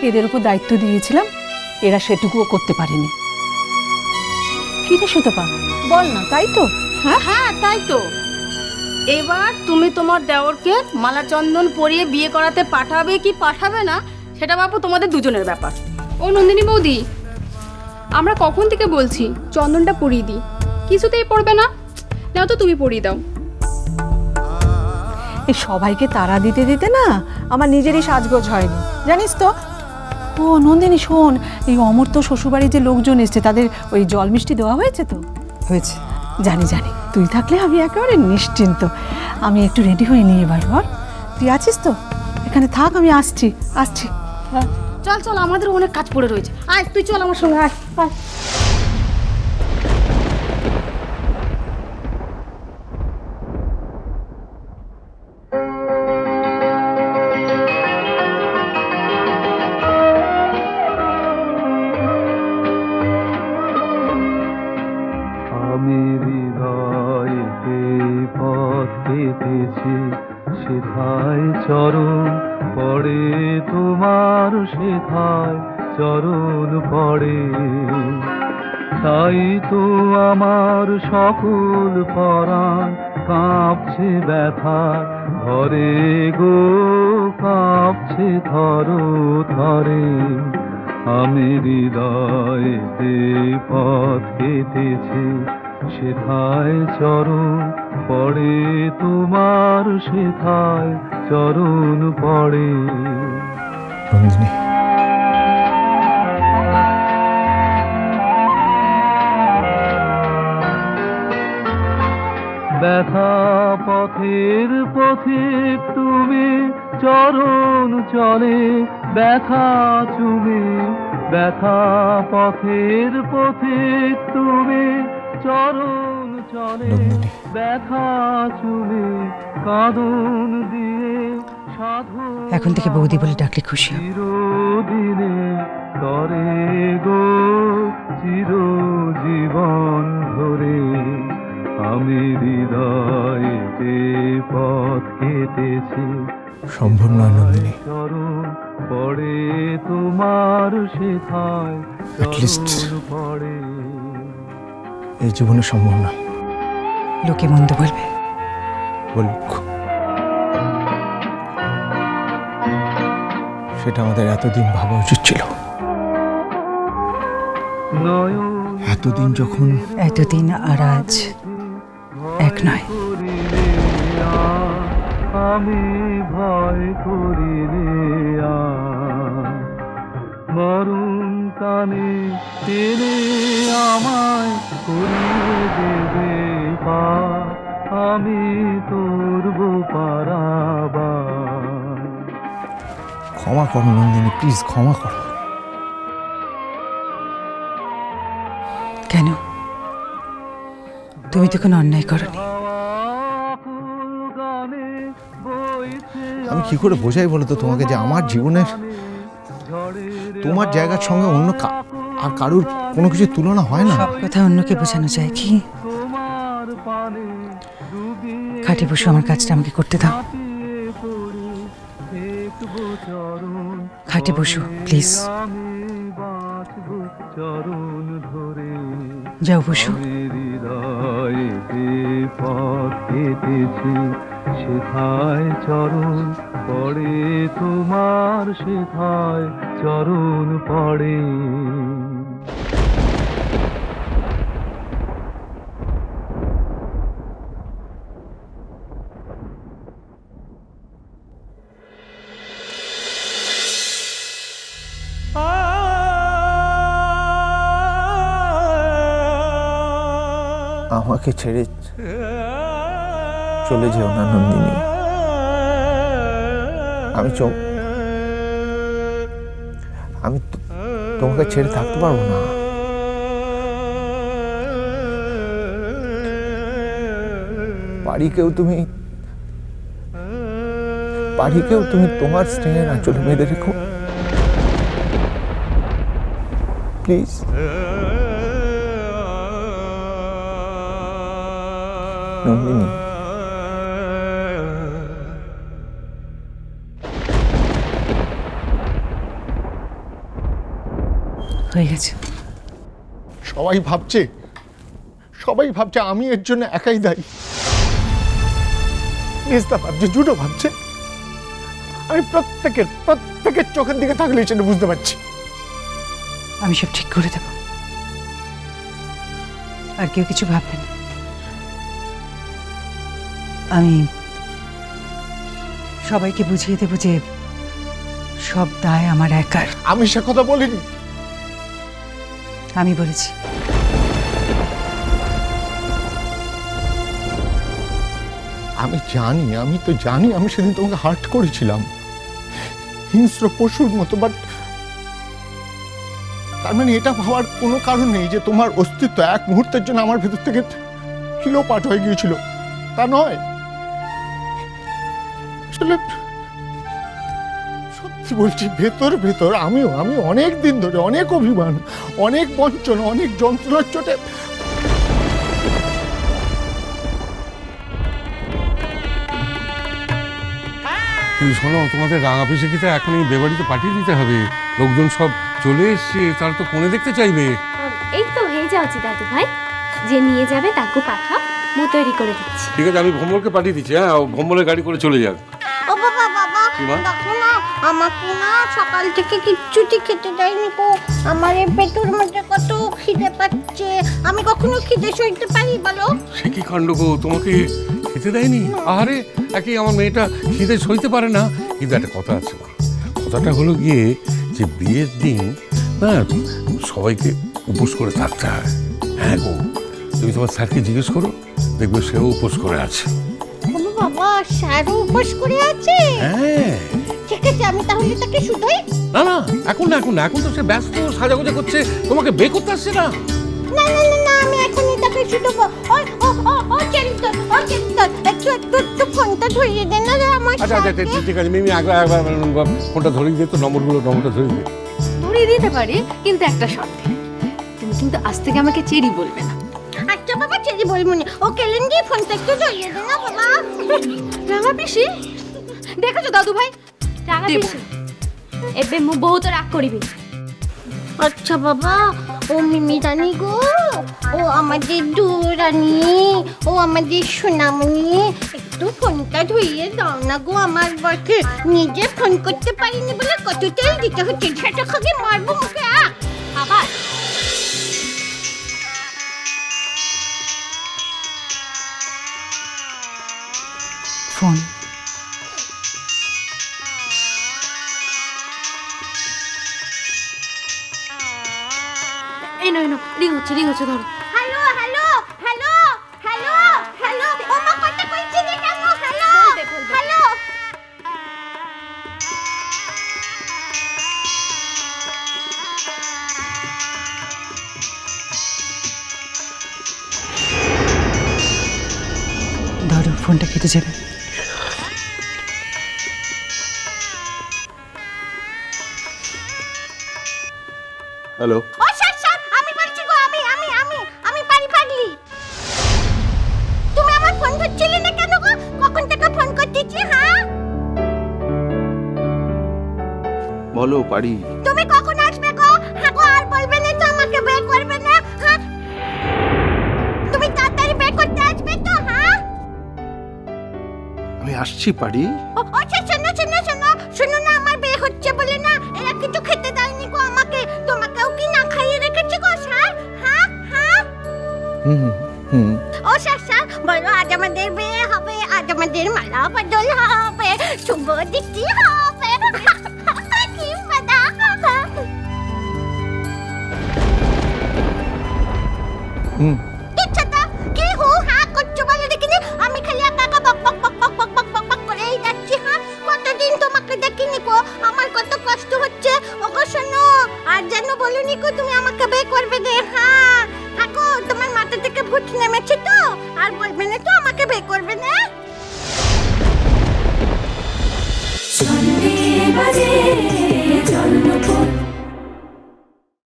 এদের উপর দায়িত্ব দিয়েছিলাম, এরা সেটুকুও করতে পারেনি। কি রে সুতপা, বল না, তাই তো? হ্যাঁ হ্যাঁ, তাই তো। এবার তুমি তোমার দেওরকে মালা চন্দন পরিয়ে বিয়ে করাতে পাঠাবে কি পাঠাবে না, সেটা বাপু তোমাদের দুজনের ব্যাপার। ও নন্দিনী বৌদি, আমরা কখন থেকে বলছি চন্দনটা পরিয়ে দিই, কিছুতেই পড়বে না। নাও তো তুমি পরিয়ে দাও। এই সবাইকে তাড়া দিতে দিতে না আমার নিজেরই সাজগোজ হয়নি, জানিস তো। ও নন্দিনী শোন, এই অমর তো শ্বশুরবাড়ির যে লোকজন এসছে তাদের ওই জল মিষ্টি দেওয়া হয়েছে তো? হয়েছে। জানি জানি, তুই থাকলে আমি একেবারে নিশ্চিন্ত। আমি একটু রেডি হয়ে নিয়ে এবার বল, তুই আছিস তো? এখানে থাক, আমি আসছি আসছি। চল চল, আমাদের অনেক কাজ পড়ে রয়েছে। আয় তুই চল আমার সঙ্গে, আয় আয়। আমি হৃদয়েতে পথ পেতেছি, সেথায় চরণ পড়ে তোমার, সেথায় চরণ পড়ে। তাই তো আমার সকল পরাণ কাঁপছে ব্যথা ধরে গো, কাঁপছে থর থরে। আমি হৃদয়েতে পথ কেটেছি, সেথায় চরণ পড়ে তোমার, সেথায় চরণ পড়ে। নন্দিনী, ব্যথা পথের পথিক তুমি, চরণ চলে ব্যথা চুমে। ব্যথা পথের পথিক তুমি, চরণ চলে ব্যথা চুমে। কাঁদন দিয়ে সাধু এখন থেকে বৌদি বলে ডাকলে খুশি হব। চিরদিনে তরে গো, চিরজীবন ধরে। আমি হৃদয়েতে পথ কেটেছি, সম্ভব নয় নন্দিনী। চরণ পড়ে তোমার, সেথায় চরণ পড়ে। এই জীবনে সম্ভব নয়। লোকে মন্দ বলবে, বলুক, সেটা আমাদের এতদিন ভাবা উচিত ছিল। এতদিন যখন এতদিন আর আজ এক নয়। আমি ভয় করিলে মরুণ কানে টেনে আমায় করিয়ে দেবে পার, আমি তোরব পারাবার। ক্ষমা করো নন্দিনী, প্লিজ ক্ষমা করো। কেন? তুমি তো কোনো অন্যায় করনি। আমি কি করে বোঝাই বলো তো তোমাকে যে আমার জীবনের তোমার জায়গার সঙ্গে অন্য আর কারুর কোনো কিছু তুলনা হয় না। সব কথা অন্যকে বোঝানো যায় কি? খাটে বসে আমার কাজটা আমাকে করতে দাও। খাটে বসো প্লিজ। যাও বসো। হৃদয়েতে পথ কেটেছি, সেথায় চরণ পড়ে তোমার, সেথায় চরণ পড়ে। আমাকে ছেড়ে চলে যেও না নন্দিনী। আমি তোমাকে ছেড়ে থাকতে পারবো না। পারিকেও তুমি তোমার স্নেহের আঁচলে বেঁধে রেখো প্লিজ। নন্দিনী, হয়ে গেছে। সবাই ভাবছে আমি এর জন্য একাই দায়ী। নিস্তা ভাবছে, জুটো ভাবছে, আমি প্রত্যেকের চোখের দিকে থাকলে সেটা বুঝতে পারছি। আমি সব ঠিক করে দেব, আর কেউ কিছু ভাববে না। আমি সবাইকে বুঝিয়ে দেব যে সব দায় আমার একার। আমি সে কথা বলিনি। আমি বলেছি। আমি তো জানি আমি সেদিন তোমাকে হার্ট করেছিলাম হিংস্র পশুর মতো, বাট তার মানে এটা ভাবার কোনো কারণ নেই যে তোমার অস্তিত্ব এক মুহূর্তের জন্য আমার ভেতর থেকে লোপাট হয়ে গিয়েছিল, তা নয়। আসলে সত্যি বলছি, ভেতর আমি অনেক দিন ধরে অনেক অভিমান, অনেক বঞ্চনা, অনেক যন্ত্রণার চোটে তুমি শোনো, তোমাদের রাঙা পিসিকে তো এখনই বেবাড়িতে পাঠিয়ে দিতে হবে। লোকজন সব চলে এসছে, তারা তো কোণে দেখতে চাইবে। এই তো হয়ে যাচ্ছে দাদু ভাই, যে নিয়ে যাবে তাকে পাঠাও, মু তৈরি করে দিচ্ছি। ঠিক আছে, আমি ভম্বলকে পাঠিয়ে দিচ্ছি। হ্যাঁ, ভম্বলের গাড়ি করে চলে যাক। ও বাবা বাবা, কি মা? দেখো না, আমাকে না সকাল থেকে কিচ্ছুটি খেতে দেয়নি গো। আমার এই পেটের মধ্যে কত খিদে পাচ্ছে, আমি কখনো খিদে সইতে পারি বলো? সে কি কাণ্ড গো, তোমাকে খেতে দেয়নি? আরে একই আমার মেয়েটা খিদে সইতে পারে না। কিন্তু একটা কথা আছে মা, কথাটা হলো গিয়ে যে বিয়ের দিন না সবাইকে উপোস করে থাকতে হয়। হ্যাঁ গো, তুমি তোমার স্যারকে জিজ্ঞেস করো, দেখবে সেও উপোস করে আছে। ও বাবা, স্যারও উপোস করে আছে? হ্যাঁ। ঠিক আছে, আমি তাহলে তাকে শুধোই। না না, এখন তো সে ব্যস্ত, সাজাগোজা করছে, তোমাকে বে করতে আসছে না। না না না না, আমি এখনই তাকে শুধোবো। ও চেরিতন, একটু ফোনটা ধরিয়ে দে না রে আমার আচ্ছা সাথে। ঠিক আছে, মিমি একবার ফোনটা ধরিয়ে দে তো, নম্বরটা ধরিয়ে দে। ধরিয়ে দিতে পারি, কিন্তু একটা শর্তে, তুমি কিন্তু আজ থেকে আমাকে চেরি বলবে না। আচ্ছা বাবা, চেরি বলবো না। ও কেলেন্ডি, ফোনটা একটু ধরিয়ে দে না বাবা। রাঙা পিসি, দেখেছো দাদু ভাই? রাঙা পিসি, এবে মু বহুত রাগ করিবি। আচ্ছা বাবা, ও মিমি রানী গো, ও আমাদের দুরানী, ও আমাদের সোনামণি, একটু ফোনটা ধুইয়ে দাও না গো আমার বরকে। নিজে ফোন করতে পারিনি বলে কত তেল দিতে হচ্ছে, ঝাঁটা খাগে মারবো মুখে। আবার ফোন। এই নো রিং হচ্ছে ধরো। Hello hello hello hello hello, ও মা কথা কইছি রে কেন? Hello hello. ধরো, ফোনটা কেটে যাবে। হ্যালো, ও স্যার স্যার, আমি বলছি গো, আমি পাগলি। তুমি আমার ফোন ধরছিলে না কেন গো? কখন থেকে ফোন করতেছি? হ্যাঁ, বলো পারি। তুমি কখন আসবে গো? হ্যাঁ গো, আর বলবে না তো আমাকে বের করবে না? হ্যাঁ, তুমি তাড়াতাড়ি বের করতে আসবে তো? হ্যাঁ, আমি আসছি পারি। ও আচ্ছা, শোনো না, আমার বিয়ে হচ্ছে বলে না এরা কিছু খেতে দেয়নি গো আমাকে। তোমাকেও কি না খাইয়ে রেখেছে গো স্যার? হ্যাঁ হ্যাঁ। ও স্যার বলো, আজ আমাদের বিয়ে হবে, আজ আমাদের মালা বদল হবে, শুভ দিতি হবে। কি মজা। ইচ্ছাটা কি হু হ্যাঁ করছো বলো দেখিনি? আমি খালি একা একা বক বক বক বক বক বক বক বক করেই যাচ্ছি। হ্যাঁ, কতদিন তোমাকে দেখিনি গো, আমার কত কষ্ট হচ্ছে। ওগো শোনো, আর যেন বলনি গো তুমি আমাকে বিয়ে করবে না। হ্যাঁ হ্যাঁ গো, তোমার মাথা থেকে ভূত নেমেছে তো, আর বলবে না তো আমাকে বিয়ে করবে না। Sunday,